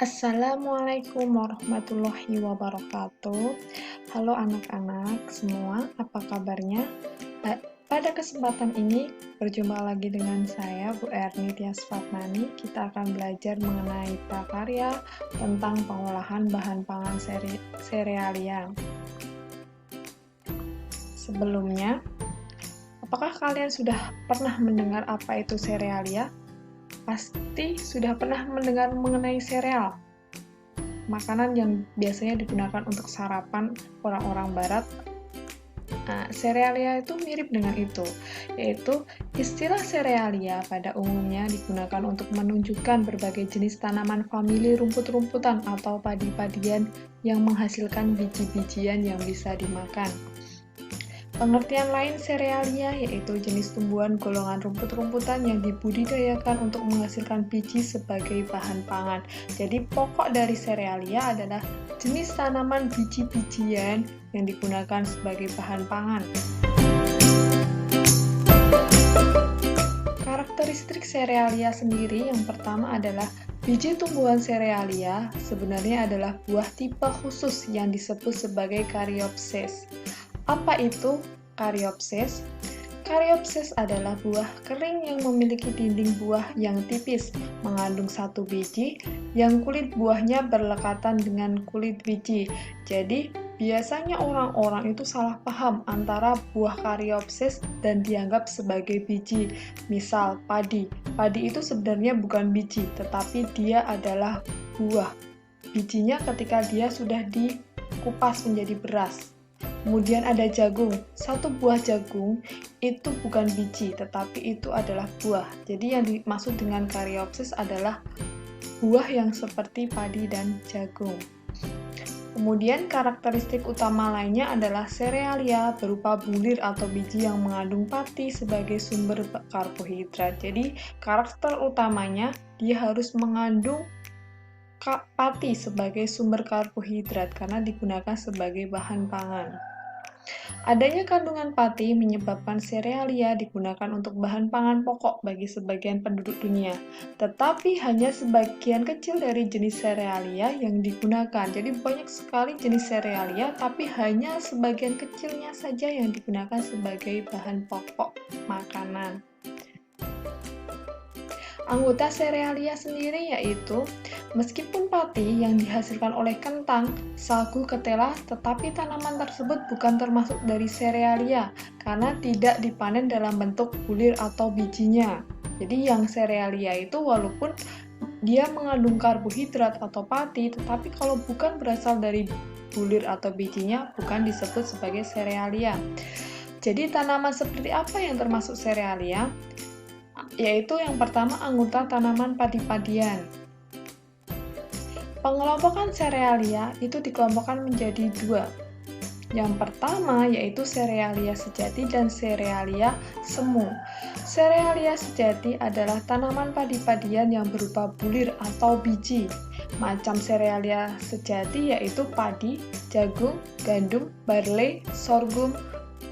Assalamualaikum warahmatullahi wabarakatuh. Halo anak-anak semua, apa kabarnya? Pada kesempatan ini, berjumpa lagi dengan saya, Bu Erni Tias Fatmani. Kita akan belajar mengenai prakarya tentang pengolahan bahan pangan serealia. Sebelumnya, apakah kalian sudah pernah mendengar apa itu serealia? Pasti sudah pernah mendengar mengenai sereal, makanan yang biasanya digunakan untuk sarapan orang-orang barat. Nah, serealia itu mirip dengan itu, yaitu istilah serealia pada umumnya digunakan untuk menunjukkan berbagai jenis tanaman famili rumput-rumputan atau padi-padian yang menghasilkan biji-bijian yang bisa dimakan. Pengertian lain serealia yaitu jenis tumbuhan golongan rumput-rumputan yang dibudidayakan untuk menghasilkan biji sebagai bahan pangan. Jadi pokok dari serealia adalah jenis tanaman biji-bijian yang digunakan sebagai bahan pangan. Karakteristik serealia sendiri yang pertama adalah biji tumbuhan serealia sebenarnya adalah buah tipe khusus yang disebut sebagai Caryopses. Apa itu Caryopses? Caryopses adalah buah kering yang memiliki dinding buah yang tipis, mengandung satu biji, yang kulit buahnya berlekatan dengan kulit biji. Jadi, biasanya orang-orang itu salah paham antara buah Caryopses dan dianggap sebagai biji. Misal, padi. Padi itu sebenarnya bukan biji, tetapi dia adalah buah. Bijinya ketika dia sudah dikupas menjadi beras. Kemudian ada jagung. Satu buah jagung itu bukan biji, tetapi itu adalah buah. Jadi yang dimaksud dengan Caryopses adalah buah yang seperti padi dan jagung. Kemudian karakteristik utama lainnya adalah serealia berupa bulir atau biji yang mengandung pati sebagai sumber karbohidrat. Jadi karakter utamanya dia harus mengandung pati sebagai sumber karbohidrat karena digunakan sebagai bahan pangan. Adanya kandungan pati menyebabkan serealia digunakan untuk bahan pangan pokok bagi sebagian penduduk dunia, tetapi hanya sebagian kecil dari jenis serealia yang digunakan. Jadi banyak sekali jenis serealia, tapi hanya sebagian kecilnya saja yang digunakan sebagai bahan pokok makanan. Anggota serealia sendiri yaitu, meskipun pati yang dihasilkan oleh kentang, sagu, ketela, tetapi tanaman tersebut bukan termasuk dari serealia karena tidak dipanen dalam bentuk bulir atau bijinya. Jadi yang serealia itu walaupun dia mengandung karbohidrat atau pati, tetapi kalau bukan berasal dari bulir atau bijinya, bukan disebut sebagai serealia. Jadi tanaman seperti apa yang termasuk serealia? Yaitu yang pertama anggota tanaman padi-padian. Pengelompokan serealia itu dikelompokkan menjadi dua. Yang pertama yaitu serealia sejati dan serealia semu. Serealia sejati adalah tanaman padi-padian yang berupa bulir atau biji. Macam serealia sejati yaitu padi, jagung, gandum, barley, sorghum,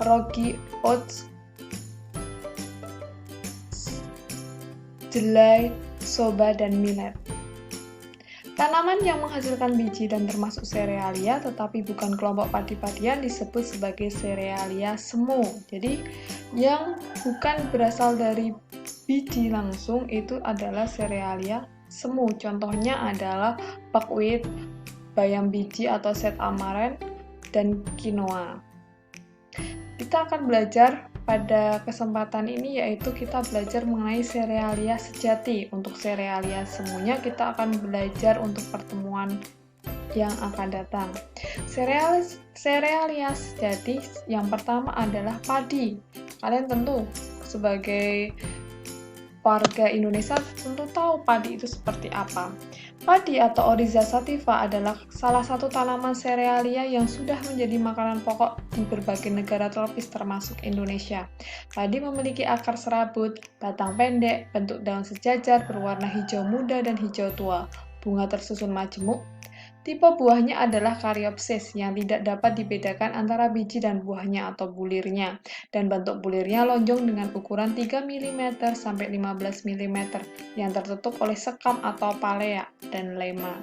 ragi, oats, jelai, soba, dan millet. Tanaman yang menghasilkan biji dan termasuk serealia tetapi bukan kelompok padi-padian disebut sebagai serealia semu. Jadi yang bukan berasal dari biji langsung itu adalah serealia semu. Contohnya adalah buckwheat, bayam biji atau set amaranth, dan quinoa. Kita akan belajar pada kesempatan ini yaitu kita belajar mengenai serealia sejati. Untuk serealia semuanya kita akan belajar untuk pertemuan yang akan datang. Serealia sejati yang pertama adalah padi. Kalian tentu sebagai warga Indonesia tentu tahu padi itu seperti apa. Padi atau Oryza sativa adalah salah satu tanaman serealia yang sudah menjadi makanan pokok di berbagai negara tropis termasuk Indonesia. Padi memiliki akar serabut, batang pendek, bentuk daun sejajar berwarna hijau muda dan hijau tua, bunga tersusun majemuk, Tipe buahnya adalah Caryopsis yang tidak dapat dibedakan antara biji dan buahnya atau bulirnya. Dan bentuk bulirnya lonjong dengan ukuran 3 mm sampai 15 mm yang tertutup oleh sekam atau palea dan lema.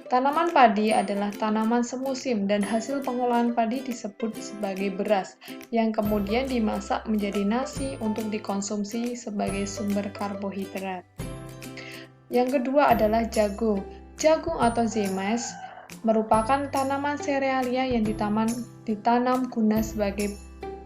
Tanaman padi adalah tanaman semusim dan hasil pengolahan padi disebut sebagai beras yang kemudian dimasak menjadi nasi untuk dikonsumsi sebagai sumber karbohidrat. Yang kedua adalah jagung. Jagung atau zemes merupakan tanaman serealia yang ditanam guna sebagai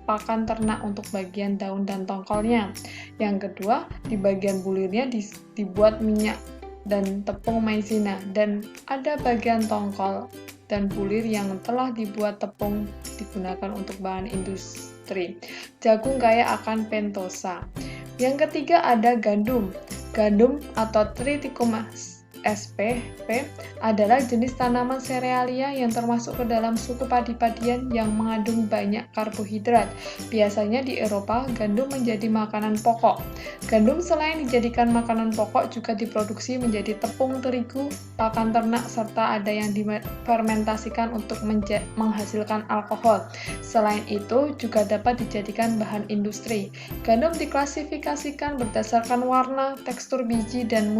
pakan ternak untuk bagian daun dan tongkolnya. Yang kedua, di bagian bulirnya dibuat minyak dan tepung maizena, dan ada bagian tongkol dan bulir yang telah dibuat tepung digunakan untuk bahan industri. Jagung kaya akan pentosa. Yang ketiga ada gandum. Gandum atau Triticum spp adalah jenis tanaman serealia yang termasuk ke dalam suku padi-padian yang mengandung banyak karbohidrat. Biasanya di Eropa, gandum menjadi makanan pokok. Gandum selain dijadikan makanan pokok juga diproduksi menjadi tepung terigu, pakan ternak, serta ada yang difermentasikan untuk menghasilkan alkohol. Selain itu, juga dapat dijadikan bahan industri. Gandum diklasifikasikan berdasarkan warna, tekstur biji, dan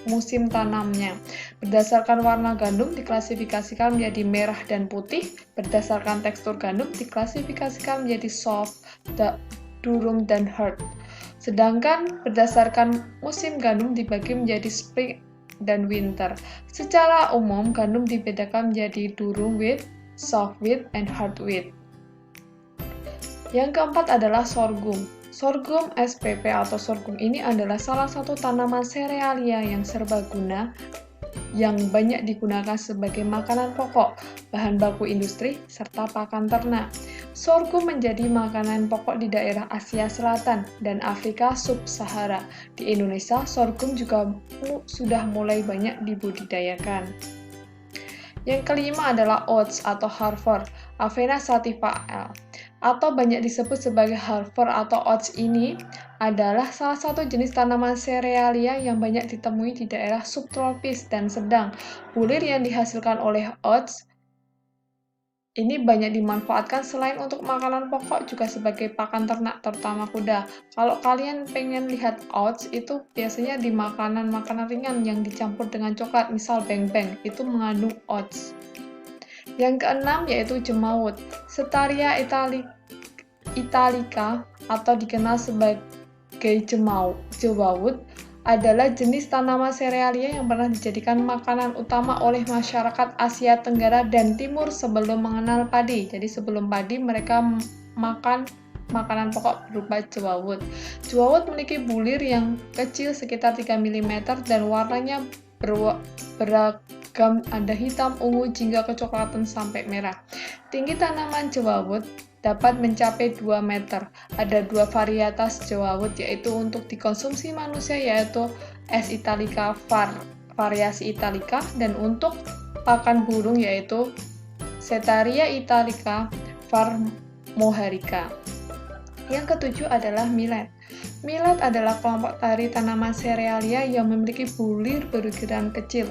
musim tanamnya. Berdasarkan warna gandum diklasifikasikan menjadi merah dan putih. Berdasarkan tekstur gandum diklasifikasikan menjadi soft, durum, dan hard. Sedangkan berdasarkan musim gandum dibagi menjadi spring dan winter. Secara umum gandum dibedakan menjadi durum wheat, soft wheat, and hard wheat. Yang keempat adalah sorghum. Sorghum spp atau sorghum ini adalah salah satu tanaman serealia yang serbaguna yang banyak digunakan sebagai makanan pokok, bahan baku industri, serta pakan ternak. Sorghum menjadi makanan pokok di daerah Asia Selatan dan Afrika Sub-Sahara. Di Indonesia, sorghum juga sudah mulai banyak dibudidayakan. Yang kelima adalah oats atau Harvard, Avena sativa L. Atau banyak disebut sebagai Harvard atau oats ini adalah salah satu jenis tanaman serealia yang banyak ditemui di daerah subtropis dan sedang. Bulir yang dihasilkan oleh oats ini banyak dimanfaatkan selain untuk makanan pokok juga sebagai pakan ternak terutama kuda. Kalau kalian pengen lihat oats itu biasanya di makanan-makanan ringan yang dicampur dengan coklat, misal beng-beng, itu mengandung oats. Yang keenam yaitu jemaut, Setaria italica atau dikenal sebagai jewawut adalah jenis tanaman serealia yang pernah dijadikan makanan utama oleh masyarakat Asia Tenggara dan Timur sebelum mengenal padi. Jadi sebelum padi mereka makan makanan pokok berupa jewawut. Jewawut memiliki bulir yang kecil sekitar 3 mm dan warnanya beragam, ada hitam, ungu, jingga kecoklatan sampai merah. Tinggi tanaman jewawut dapat mencapai 2 meter. Ada dua varietas jewawut yaitu untuk dikonsumsi manusia yaitu S. italica variasi italica dan untuk pakan burung yaitu Setaria italica var. Moharica. Yang ketujuh adalah millet. Millet adalah kelompok tari tanaman serealia yang memiliki bulir berukuran kecil.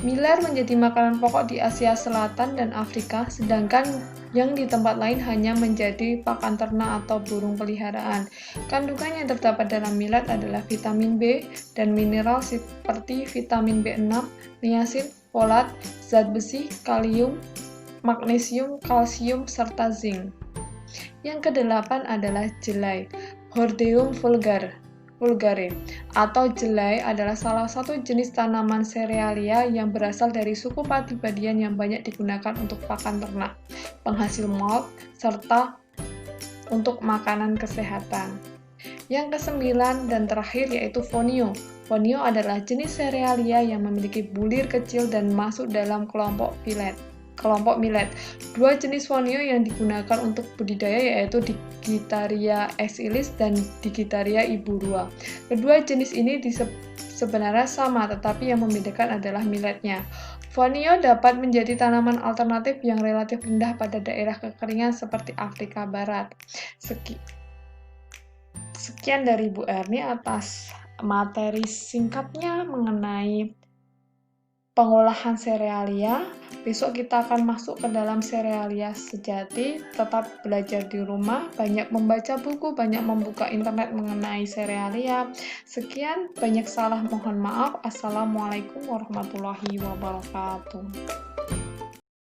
Millet menjadi makanan pokok di Asia Selatan dan Afrika, sedangkan yang di tempat lain hanya menjadi pakan ternak atau burung peliharaan. Kandungan yang terdapat dalam millet adalah vitamin B dan mineral seperti vitamin B6, niacin, folat, zat besi, kalium, magnesium, kalsium, serta zinc. Yang kedelapan adalah jelai, Hordeum vulgare, atau jelai adalah salah satu jenis tanaman serealia yang berasal dari suku padi-padian yang banyak digunakan untuk pakan ternak, penghasil malt, serta untuk makanan kesehatan. Yang kesembilan dan terakhir yaitu fonio. Fonio adalah jenis serealia yang memiliki bulir kecil dan masuk dalam kelompok millet. Dua jenis fonio yang digunakan untuk budidaya yaitu Digitaria exilis dan Digitaria iburua. Kedua jenis ini sebenarnya sama, tetapi yang membedakan adalah milletnya. Fonio dapat menjadi tanaman alternatif yang relatif rendah pada daerah kekeringan seperti Afrika Barat. Sekian dari Bu Erni atas materi singkatnya mengenai pengolahan serealia. Besok kita akan masuk ke dalam serealia sejati. Tetap belajar di rumah, banyak membaca buku, banyak membuka internet mengenai serealia. Sekian, banyak salah mohon maaf. Assalamualaikum warahmatullahi wabarakatuh.